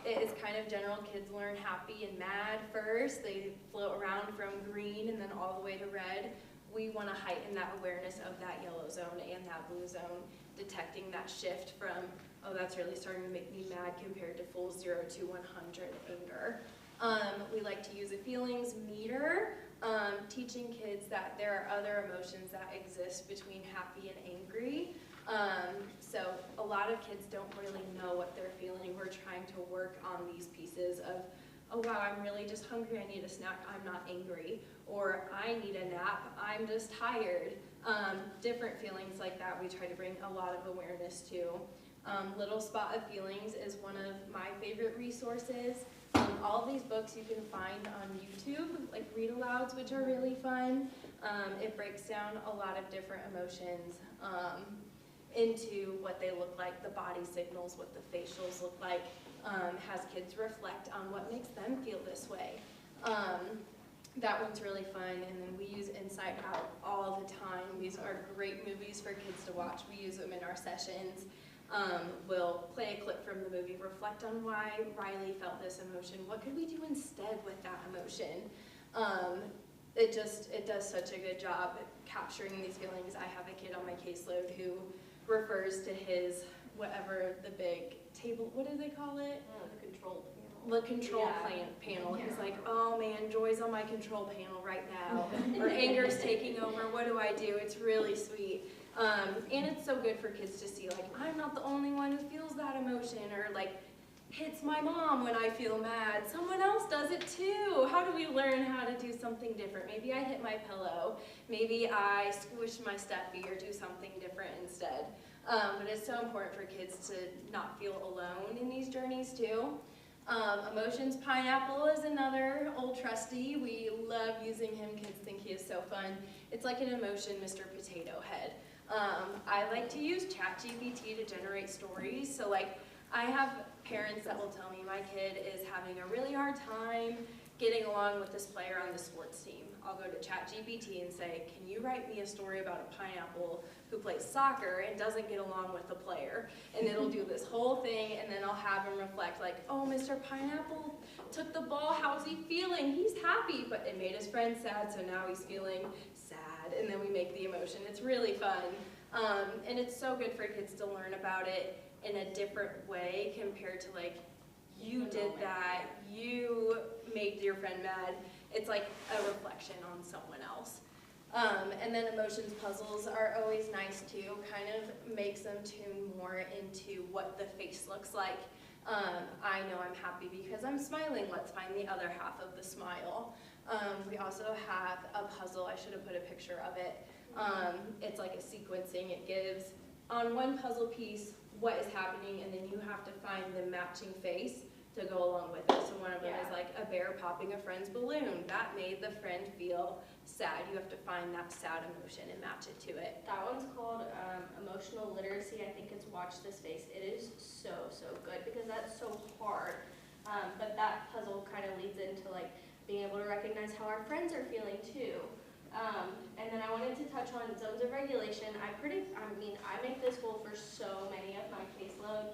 It is kind of general. Kids learn happy and mad first. They float around from green and then all the way to red. We want to heighten that awareness of that yellow zone and that blue zone, detecting that shift from, oh, that's really starting to make me mad compared to full 0 to 100 anger. We like to use a feelings meter, teaching kids that there are other emotions that exist between happy and angry. So a lot of kids don't really know what they're feeling. We're trying to work on these pieces of, oh wow, I'm really just hungry, I need a snack, I'm not angry. Or I need a nap, I'm just tired. Different feelings like that we try to bring a lot of awareness to. Little Spot of Feelings is one of my favorite resources. All of these books you can find on YouTube, like read-alouds, which are really fun. It breaks down a lot of different emotions into what they look like, the body signals, what the facials look like, has kids reflect on what makes them feel this way. That one's really fun, and then we use Inside Out all the time. These are great movies for kids to watch. We use them in our sessions. We'll play a clip from the movie, reflect on why Riley felt this emotion. What could we do instead with that emotion? It does such a good job at capturing these feelings. I have a kid on my caseload who refers to his, whatever the big table, what do they call it? The control panel. The control panel. He's like, oh man, joy's on my control panel right now. Or anger's taking over, what do I do? It's really sweet. And it's so good for kids to see, like, I'm not the only one who feels that emotion, or like, hits my mom when I feel mad. Someone else does it too. How do we learn how to do something different? Maybe I hit my pillow. Maybe I squish my stuffy or do something different instead. But it's so important for kids to not feel alone in these journeys too. Emotions Pineapple is another old trusty. We love using him. Kids think he is so fun. It's like an emotion Mr. Potato Head. I like to use ChatGPT to generate stories. So like, I have parents that will tell me my kid is having a really hard time getting along with this player on the sports team. I'll go to ChatGPT and say, can you write me a story about a pineapple who plays soccer and doesn't get along with the player? And it'll do this whole thing, and then I'll have him reflect like, oh, Mr. Pineapple took the ball, how's he feeling? He's happy, but it made his friend sad, so now he's feeling sad, and then we make the emotion. It's really fun, and it's so good for kids to learn about it in a different way compared to like, you did that, you made your friend mad. It's like a reflection on someone else. And then emotions puzzles are always nice too, kind of makes them tune more into what the face looks like. I know I'm happy because I'm smiling, let's find the other half of the smile. We also have a puzzle, I should have put a picture of it. It's like a sequencing, it gives on one puzzle piece what is happening, and then you have to find the matching face to go along with it. So one of them is like a bear popping a friend's balloon. That made the friend feel sad. You have to find that sad emotion and match it to it. That one's called emotional literacy. I think it's Watch This Face. It is so, so good because that's so hard. But that puzzle kind of leads into like being able to recognize how our friends are feeling too. And then I wanted to touch on zones of regulation. I make this goal for so many of my caseload.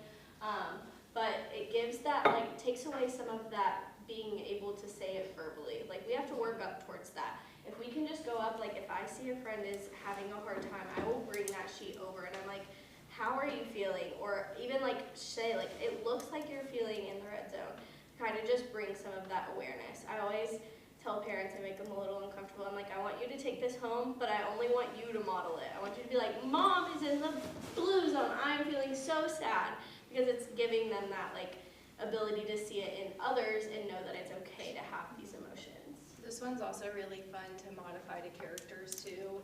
But it gives that, like, takes away some of that being able to say it verbally. Like, we have to work up towards that. If we can just go up, like, if I see a friend is having a hard time, I will bring that sheet over and I'm like, how are you feeling? Or even, like, say, like, it looks like you're feeling in the red zone. Kind of just bring some of that awareness. I always tell parents, I make them a little uncomfortable. I'm like, I want you to take this home, but I only want you to model it. I want you to be like, Mom is in the blue zone. I'm feeling so sad. Because it's giving them that like ability to see it in others and know that it's okay to have these emotions. This one's also really fun to modify to characters too.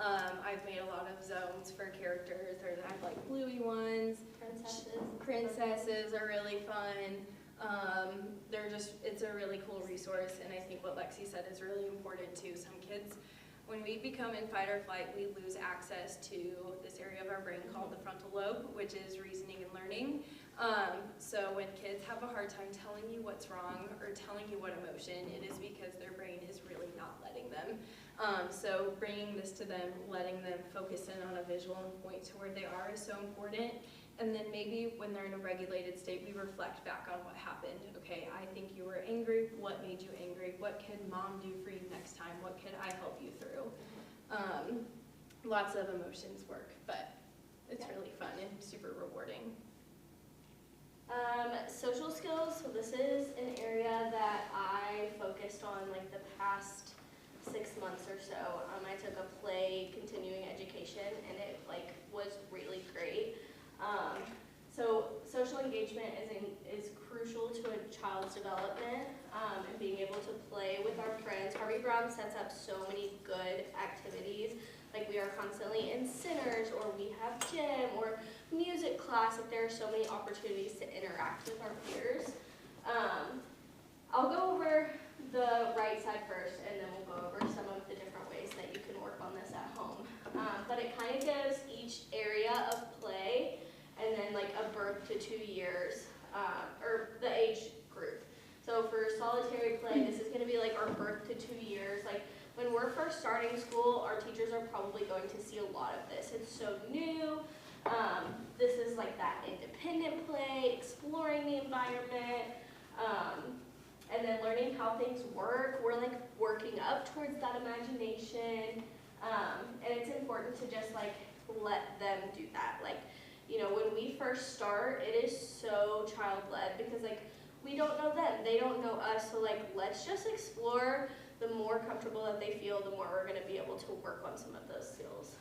I've made a lot of zones for characters. I have like bluey ones. Princesses are really fun. It's a really cool resource, and I think what Lexi said is really important too. Some kids, when we become in fight or flight, we lose access to this area of our brain called the frontal lobe, which is reasoning and learning. So when kids have a hard time telling you what's wrong or telling you what emotion, it is because their brain is really not letting them. So bringing this to them, letting them focus in on a visual and point to where they are is so important. And then maybe when they're in a regulated state, we reflect back on what happened. Okay, I think you were angry. What made you angry? What can Mom do for you next time? What could I help you through? Lots of emotions work, but it's really fun and super rewarding. Social skills, so this is an area that I focused on like the past 6 months or so. I took a play continuing education and it like was really great. So social engagement is crucial to a child's development and being able to play with our friends. Harvey Browne sets up so many good activities. Like we are constantly in centers, or we have gym, or music class. Like there are so many opportunities to interact with our peers. I'll go over the right side first, and then we'll go over some of the different ways that you can work on this at home. But it kind of gives each area of play, and then like a birth to 2 years, or the age group. So for solitary play, this is going to be like our birth to 2 years. Like when we're first starting school, our teachers are probably going to see a lot of this. It's so new. This is like that independent play, exploring the environment, and then learning how things work. We're like working up towards that imagination, and it's important to just like let them do that. Like, you know, when we first start, it is so child-led because like we don't know them, they don't know us, so like let's just explore. The more comfortable that they feel, the more we're going to be able to work on some of those skills.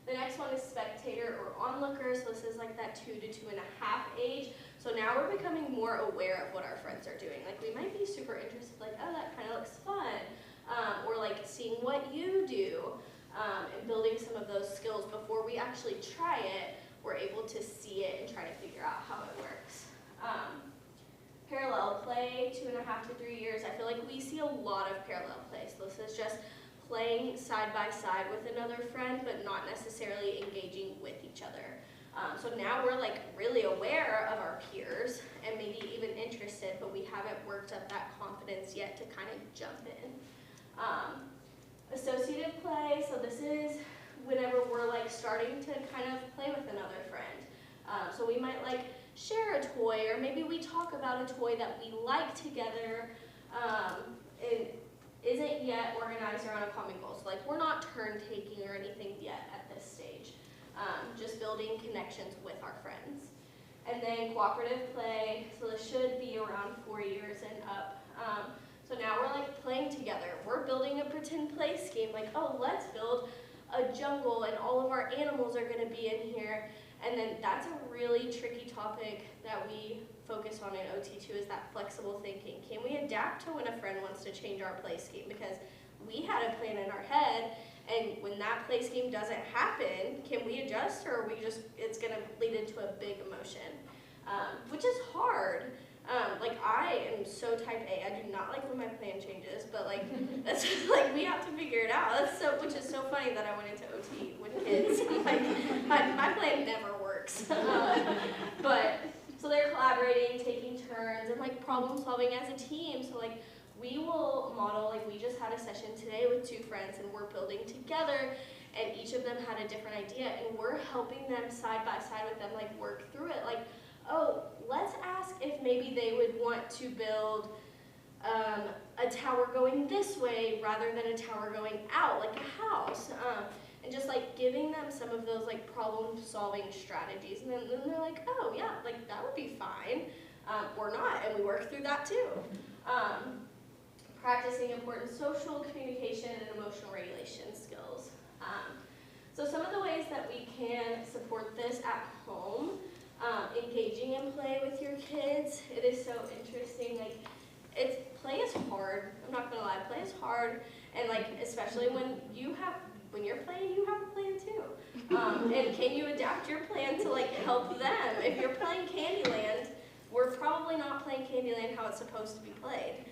The next one is spectator or onlooker, so this is like that 2 to 2.5 age. So now we're becoming more aware of what our friends are doing. Like we might be super interested, like, oh, that kind of looks fun. Or like seeing what you do and building some of those skills before we actually try it, we're able to see it and try to figure out how it works. Parallel play, 2.5 to 3 years. I feel like we see a lot of parallel play. So this is just playing side by side with another friend, but not necessarily engaging with each other. So now we're like really aware of our peers and maybe even interested, but we haven't worked up that confidence yet to kind of jump in. Associative play, so this is whenever we're like starting to kind of play with another friend. So we might like share a toy, or maybe we talk about a toy that we like together, and isn't yet organized around a common goal. So like we're not turn taking or anything yet at this stage. Just building connections with our friends. And then cooperative play, so this should be around 4 years and up. So now we're like playing together. We're building a pretend play scheme, like, oh, let's build a jungle and all of our animals are gonna be in here. And then that's a really tricky topic that we focus on in OT2, is that flexible thinking. Can we adapt to when a friend wants to change our play scheme? Because we had a plan in our head, and when that play scheme doesn't happen, can we adjust, or are we just, it's gonna lead into a big emotion, which is hard. Like I am so type A, I do not like when my plan changes, but like, that's just, like, we have to figure it out. That's so, which is so funny that I went into OT with kids. Like, my plan never works. But, so they're collaborating, taking turns, and like problem solving as a team. So like, we will model, like we just had a session today with 2 friends and we're building together, and each of them had a different idea, and we're helping them side by side with them, like work through it. Like, oh, let's ask if maybe they would want to build a tower going this way rather than a tower going out, like a house. And just like giving them some of those like problem solving strategies. And then they're like, oh yeah, like that would be fine, or not, and we work through that too. Practicing important social communication and emotional regulation skills. So some of the ways that we can support this at home, engaging in play with your kids. It is so interesting. Like, play is hard. I'm not gonna lie, play is hard, and like especially when you're playing, you have a plan too. And can you adapt your plan to like help them? If you're playing Candyland, we're probably not playing Candyland how it's supposed to be played.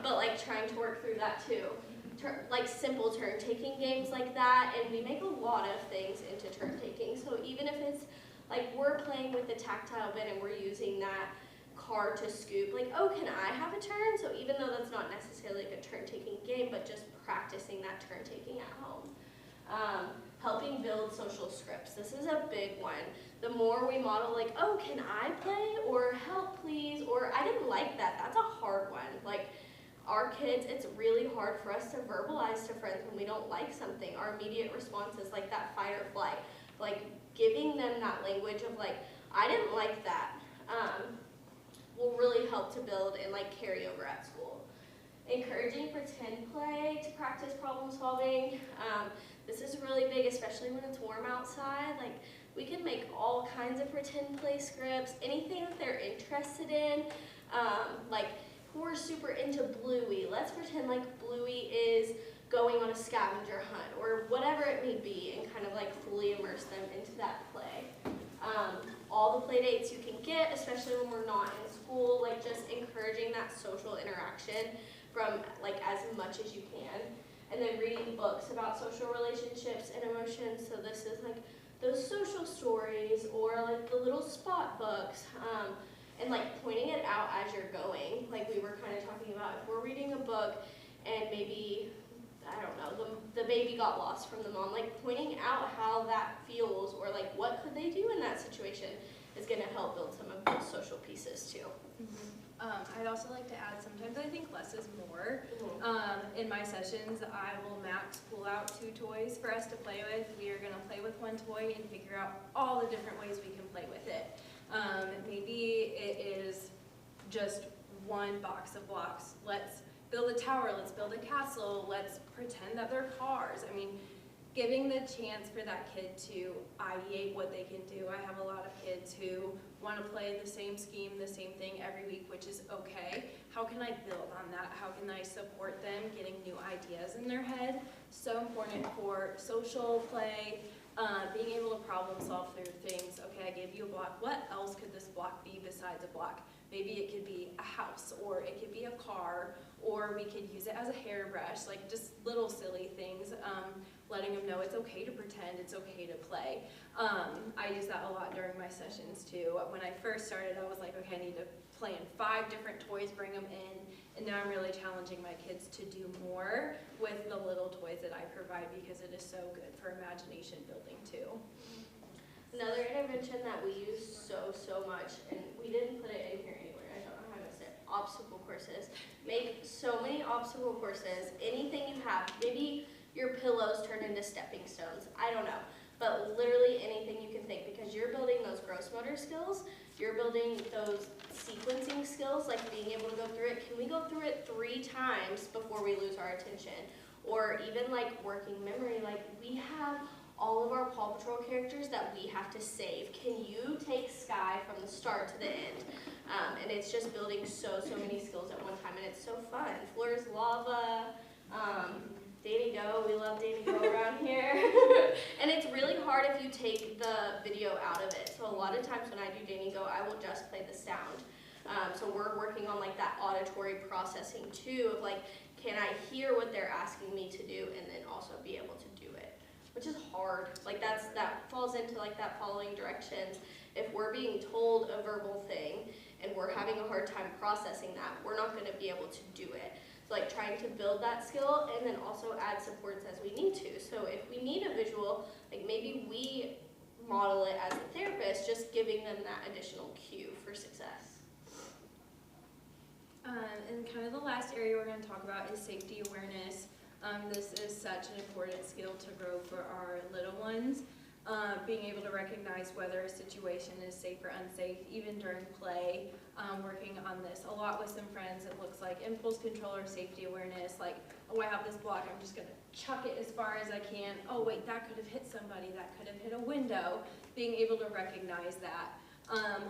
But like trying to work through that too. Like simple turn-taking games like that, and we make a lot of things into turn-taking. So even if it's like we're playing with the tactile bit and we're using that card to scoop, like, oh, can I have a turn? So even though that's not necessarily like a turn-taking game, but just practicing that turn-taking at home. Helping build social scripts. This is a big one. The more we model like, oh, can I play? Or help please, or I didn't like that. That's a hard one. Like, our kids, it's really hard for us to verbalize to friends when we don't like something. Our immediate response is like that fight or flight. Like, giving them that language of like, I didn't like that, will really help to build and like carry over at school. Encouraging pretend play to practice problem solving. This is really big, especially when it's warm outside. Like, we can make all kinds of pretend play scripts, anything that they're interested in. Like, we're super into Bluey. Let's pretend like Bluey is going on a scavenger hunt, or whatever it may be, and kind of like fully immerse them into that play. All the play dates you can get, especially when we're not in school, like just encouraging that social interaction from like as much as you can. And then reading books about social relationships and emotions. So this is like those social stories, or like the little spot books, and like pointing it out as you're going. Like we were kind of talking about, if we're reading a book and maybe, I don't know, the baby got lost from the mom, like pointing out how that feels, or like what could they do in that situation, is going to help build some of those social pieces too. I'd also like to add, sometimes I think less is more. In my sessions, I will max pull out 2 toys for us to play with. We are going to play with 1 toy and figure out all the different ways we can play with it. Maybe it is just 1 box of blocks. Let's build a tower, let's build a castle, let's pretend that they're cars. I mean, giving the chance for that kid to ideate what they can do. I have a lot of kids who want to play the same scheme, the same thing every week, which is okay. How can I build on that? How can I support them getting new ideas in their head? So important for social play, being able to problem solve through things. Okay, I gave you a block. What else could this block be besides a block? Maybe it could be a house, or it could be a car, or we could use it as a hairbrush, like just little silly things, letting them know it's okay to pretend, it's okay to play. I use that a lot during my sessions too. When I first started, I was like, okay, I need to plan 5 different toys, bring them in, and now I'm really challenging my kids to do more with the little toys that I provide because it is so good for imagination building too. Another intervention that we use so much, and we didn't put it in here anywhere, I don't know how to say it, obstacle courses. Make so many obstacle courses, anything you have, maybe your pillows turn into stepping stones, I don't know. But literally anything you can think, because you're building those gross motor skills, you're building those sequencing skills, like being able to go through it. Can we go through it 3 times before we lose our attention? Or even like working memory, like we have all of our Paw Patrol characters that we have to save. Can you take Sky from the start to the end? And it's just building so many skills at one time, and it's so fun. Floor's lava, Danny Go, we love Danny Go around here. And it's really hard if you take the video out of it. So a lot of times when I do Danny Go, I will just play the sound. So we're working on like that auditory processing too, of like, can I hear what they're asking me to do and then also be able to do it? Which is hard. Like that falls into like that following directions. If we're being told a verbal thing and we're having a hard time processing that, we're not going to be able to do it. So like trying to build that skill and then also add supports as we need to. So if we need a visual, like maybe we model it as a therapist, just giving them that additional cue for success. And kind of the last area we're going to talk about is safety awareness. This is such an important skill to grow for our little ones. Being able to recognize whether a situation is safe or unsafe, even during play. Working on this a lot with some friends. It looks like impulse control or safety awareness, like, oh, I have this block, I'm just going to chuck it as far as I can. Oh, wait, that could have hit somebody, that could have hit a window. Being able to recognize that.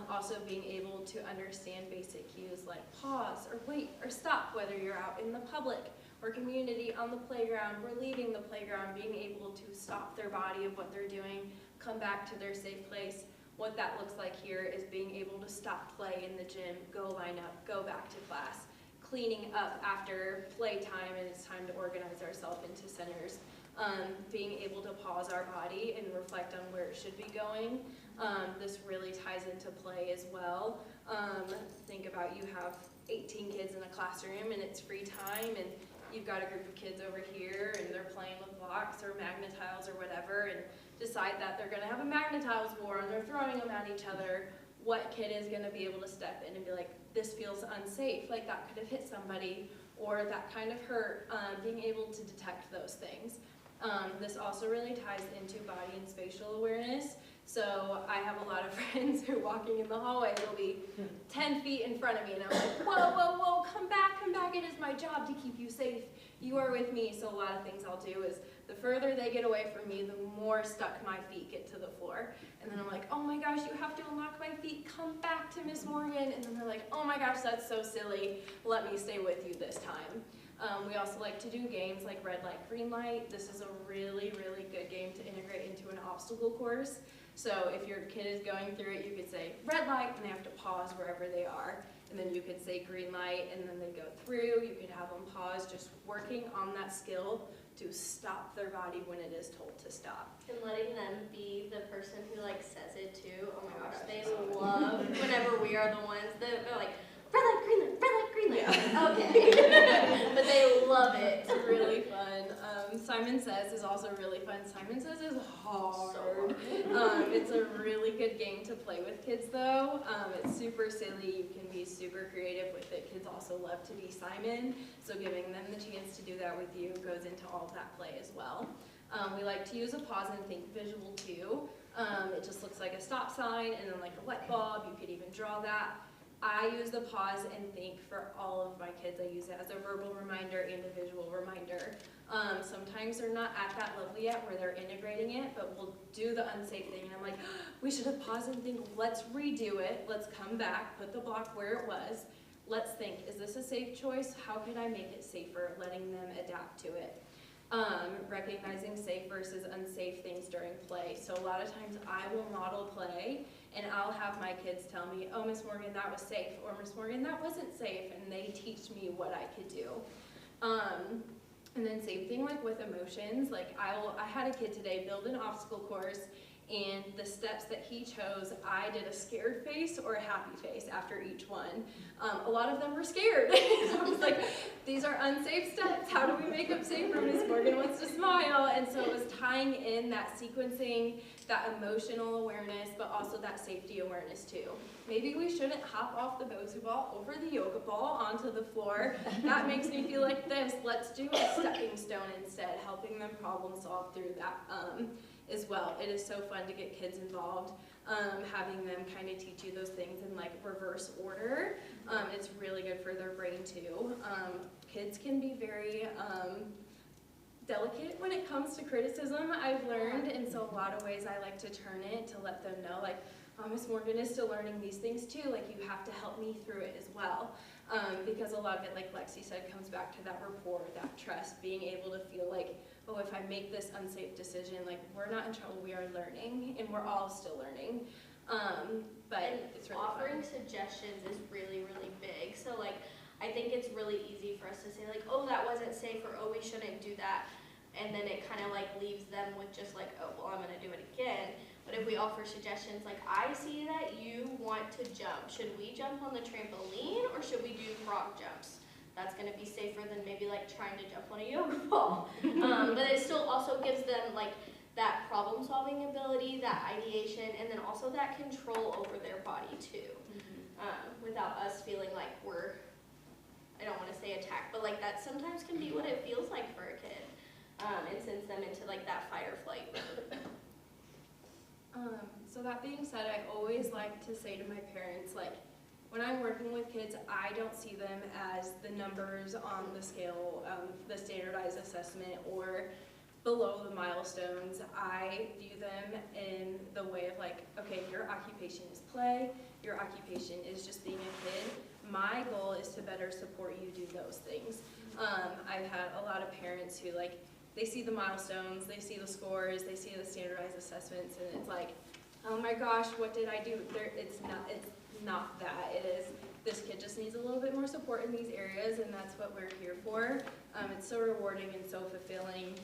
Also being able to understand basic cues like pause or wait or stop, whether you're out in the public or community on the playground, we're leaving the playground, being able to stop their body of what they're doing, come back to their safe place. What that looks like here is being able to stop play in the gym, go line up, go back to class, cleaning up after playtime and it's time to organize ourselves into centers. Being able to pause our body and reflect on where it should be going. This really ties into play as well. Think about you have 18 kids in a classroom and it's free time and you've got a group of kids over here and they're playing with blocks or magnetiles or whatever and decide that they're going to have a magnetiles war and they're throwing them at each other. What kid is going to be able to step in and be like, this feels unsafe, like that could have hit somebody or that kind of hurt, being able to detect those things. This also really ties into body and spatial awareness. So I have a lot of friends who are walking in the hallway, they'll be 10 feet in front of me and I'm like, whoa, whoa, whoa, come back, it is my job to keep you safe. You are with me. So a lot of things I'll do is the further they get away from me, the more stuck my feet get to the floor. And then I'm like, oh my gosh, you have to unlock my feet, come back to Miss Morgan. And then they're like, oh my gosh, that's so silly. Let me stay with you this time. We also like to do games like red light, green light. This is a really, really good game to integrate into an obstacle course. So if your kid is going through it, you could say red light and they have to pause wherever they are. And then you could say green light and then they go through. You could have them pause, just working on that skill to stop their body when it is told to stop. And letting them be the person who like says it too. Oh my gosh, they love whenever we are the ones that they're like, red light, green light, red light, green light. Yeah. Okay. But they love it. It's really fun. Simon Says is also really fun. Simon Says is hard. So It's a really good game to play with kids though. It's super silly. You can be super creative with it. Kids also love to be Simon. So giving them the chance to do that with you goes into all of that play as well. We like to use a pause and think visual too. It just looks like a stop sign and then like a light bulb. You could even draw that. I use the pause and think for all of my kids. I use it as a verbal reminder and a visual reminder. Sometimes they're not at that level yet where they're integrating it, but we'll do the unsafe thing and I'm like, we should have paused and think, let's redo it. Let's come back, put the block where it was. Let's think, is this a safe choice? How can I make it safer? Letting them adapt to it. Recognizing safe versus unsafe things during play. So a lot of times I will model play and I'll have my kids tell me, oh, Miss Morgan, that was safe, or Miss Morgan, that wasn't safe, and they teach me what I could do. And then same thing like with emotions, like I had a kid today build an obstacle course, and the steps that he chose, I did a scared face or a happy face after each one. A lot of them were scared. So I was like, these are unsafe steps. How do we make them safer? Miss Morgan wants to smile. And so it was tying in that sequencing, that emotional awareness, but also that safety awareness too. Maybe we shouldn't hop off the Bosu ball over the yoga ball onto the floor. That makes me feel like this. Let's do a stepping stone instead, helping them problem solve through that as well. It is so fun to get kids involved, having them kind of teach you those things in like reverse order. It's really good for their brain too. Kids can be very delicate when it comes to criticism, I've learned, and so a lot of ways I like to turn it to let them know, like, oh, Miss Morgan is still learning these things too, like you have to help me through it as well. Because a lot of it, like Lexi said, comes back to that rapport, that trust, being able to feel like, oh, if I make this unsafe decision, like we're not in trouble, we are learning, and we're all still learning. But it's really offering fun. suggestions is really, really big. So like, I think it's really easy for us to say like, oh, that wasn't safe, or oh, we shouldn't do that. And then it kind of like leaves them with just like, oh, well, I'm gonna do it again. But if we offer suggestions like, I see that you want to jump. Should we jump on the trampoline or should we do frog jumps? That's gonna be safer than maybe like trying to jump on a yoga ball. But it still also gives them like that problem solving ability, that ideation, and then also that control over their body too. Without us feeling like we're, I don't wanna say attacked, but like that sometimes can be what it feels like for a kid. And sends them into like that fight or flight mode. So that being said, I always like to say to my parents, like, when I'm working with kids, I don't see them as the numbers on the scale, the standardized assessment, or below the milestones. I view them in the way of like, okay, your occupation is play, your occupation is just being a kid. My goal is to better support you do those things. I've had a lot of parents who like, they see the milestones, they see the scores, they see the standardized assessments, and it's like, oh my gosh, what did I do? It's not that. It is, this kid just needs a little bit more support in these areas, and that's what we're here for. It's so rewarding and so fulfilling.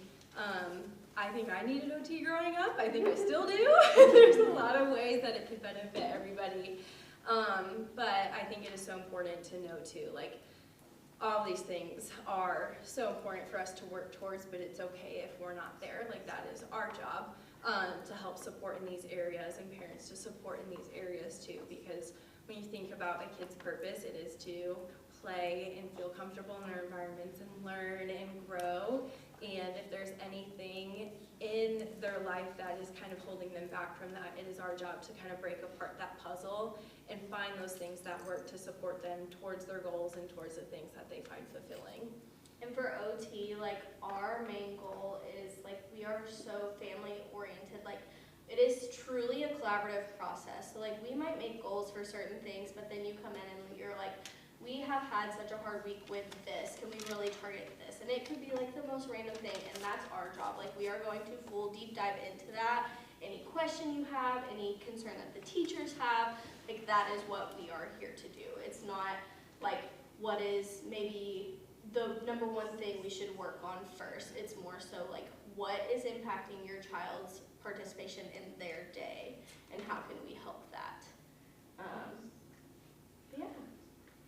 I think I needed OT growing up. I think I still do. There's a lot of ways that it could benefit everybody. But I think it is so important to know too, like, all these things are so important for us to work towards, but it's okay if we're not there. Like, that is our job, to help support in these areas, and parents to support in these areas too, because when you think about a kid's purpose, it is to play and feel comfortable in their environments and learn and grow. And if there's anything in their life that is kind of holding them back from that, it is our job to kind of break apart that puzzle and find those things that work to support them towards their goals and towards the things that they find fulfilling. And for OT, like, our main goal is, like, we are so family oriented. Like, it is truly a collaborative process. So like, we might make goals for certain things, but then you come in and you're like, we have had such a hard week with this, can we really target this? And it could be like the most random thing, and that's our job. Like, we are going to full deep dive into that. Any question you have, any concern that the teachers have, like, that is what we are here to do. It's not like what is maybe the number one thing we should work on first. It's more so like, what is impacting your child's participation in their day, and how can we help that? But yeah,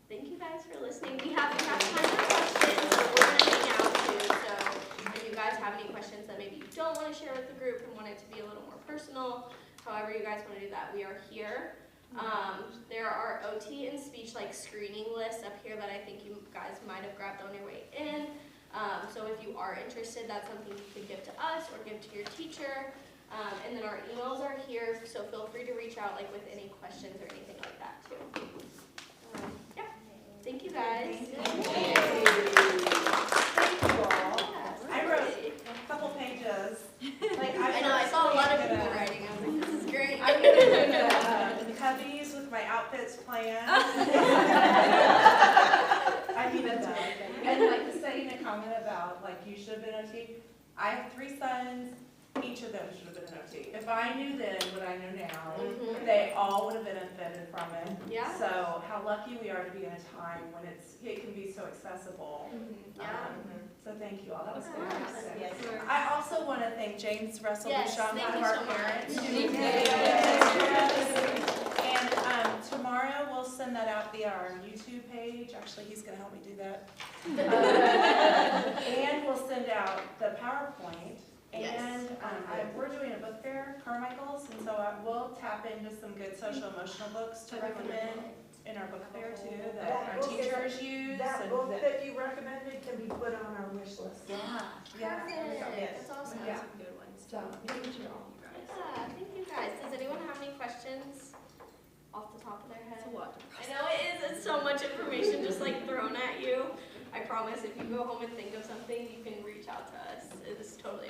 thank you guys for listening. We have time for questions, so we're gonna hang out too. So if you guys have any questions that maybe you don't want to share with the group and want it to be a little more personal, however you guys want to do that, we are here. There are OT and speech like screening lists up here that I think you guys might have grabbed on your way in. So if you are interested, that's something you could give to us or give to your teacher. And then our emails are here, so feel free to reach out like with any questions or anything like that too. Yeah, thank you guys. Thank you all. I wrote a couple pages. Like, I know, I saw a lot of people writing. I was like, this is great. I'm gonna put cubbies with my outfits planned. I mean, it does. And like saying a comment about like you should have been OT. I have 3 sons. Each of them should have been an OT. If I knew then what I know now, Mhm. they all would have benefited from it. Yeah. So how lucky we are to be in a time when it can be so accessible. Yeah. So thank you all, that was Yeah. fantastic. Yes. I also want to thank James Russell Yes, Bushong, thank one of you our so much. parents. Thank who you. did this. And tomorrow we'll send that out via our YouTube page. Actually, he's going to help me do that. And we'll send out the PowerPoint. Yes. And we're doing a book fair, Carmichael's, and so we'll tap into some good social emotional books to recommend in our book fair too, that our teachers use. That and book that you recommended can be put on our wish list. Yeah, yeah. Perfect. That's awesome. Yeah. Some good ones. So, thank you all. Yeah, thank you guys. Does anyone have any questions off the top of their head? It's a lot. I know it is. It's so much information just like thrown at you. I promise if you go home and think of something, you can reach out to us. It is totally